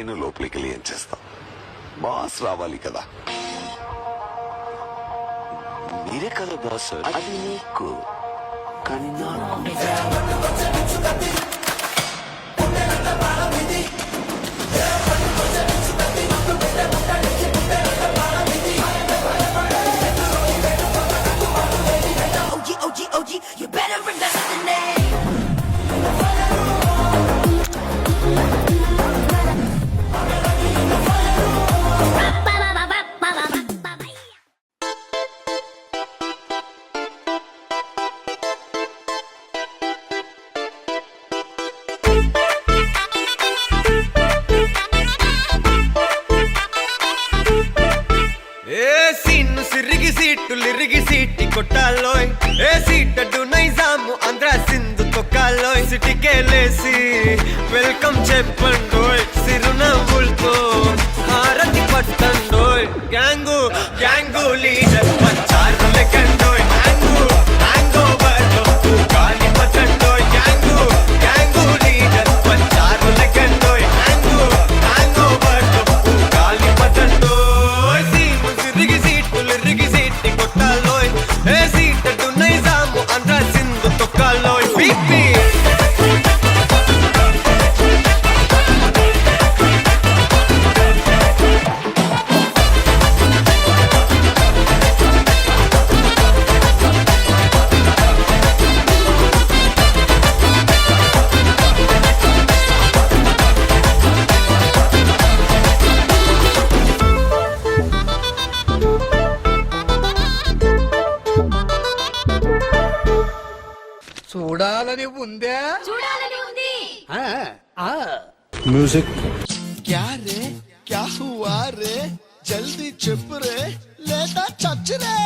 నేను లోపలికి వెళ్ళి ఏం చేస్తాం? బాస్ రావాలి కదా. మీరే కదా బాస్. అది నీకు, కానీ నాకు you better remember the name. లిరిగి సీటి కొట్టాలోయ్, ఏ సీటడు నైజాము ఆంధ్ర సింధు తొక్కాలోయ్. సిటీకేలేసి వెల్కమ్ చెప్పండోయ్, సిరునవ్వులతో హారతి పట్టండోయ్. గ్యాంగు గ్యాంగు లీడర్ పంచారు లెక్కండోయ్. హ్యాంగు హ్యాంగ్ ఓవర్ లో గాలి పట్టండోయ్. గ్యాంగు గ్యాంగు లీడర్ పంచారు లెక్కండోయ్. హ్యాంగు హ్యాంగ్ ఓవర్ లో గాలి పట్టండోయ్. సీము సిరిగి సీటు లిరిగి సీటి కొట్టాలోయ్, ఏ సీటడు నైజాము ఆంధ్ర సింధు తొక్కాలోయ్. బీపీ చూడాలని ఉందే, చూడాలని ఉంది. మ్యూజిక్. क्या रे क्या हुआ रे जल्दी चुप रे लेटा चच रे.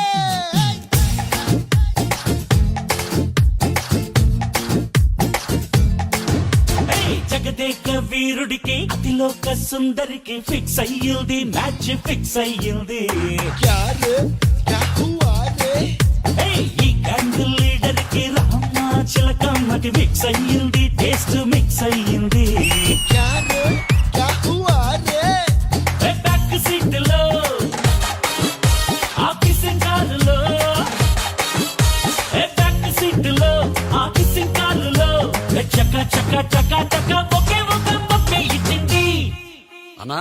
జగదేక వీరుడికి అతిలోక సుందరికి ఫిక్స్ అయ్యింది, మ్యాచ్ ఫిక్స్ అయ్యింది. क्या रे क्या हुआ रे ఈ గ్యాంగ్ లీడర్ కి రామ్మ చిలకమ్మకి మిక్స్ అయ్యింది, టేస్ట్ మిక్స్ అయ్యింది. क्या रे क्या हुआ रे బ్యాక్ సీట్ లో ఆఫీసింగ్ కారులో, బ్యాక్ సీట్ లో ఆఫీసింగ్ కారులో చక చక చక చక ఒకే ఒక మొక్క ఇచ్చింది. అన్నా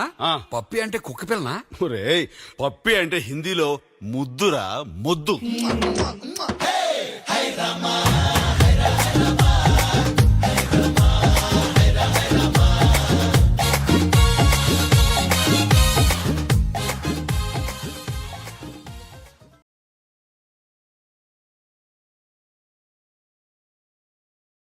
పప్పి అంటే కుక్క పిల్లనా? ఒరేయ్, పప్పి అంటే హిందీలో ముద్దురా, ముద్దు.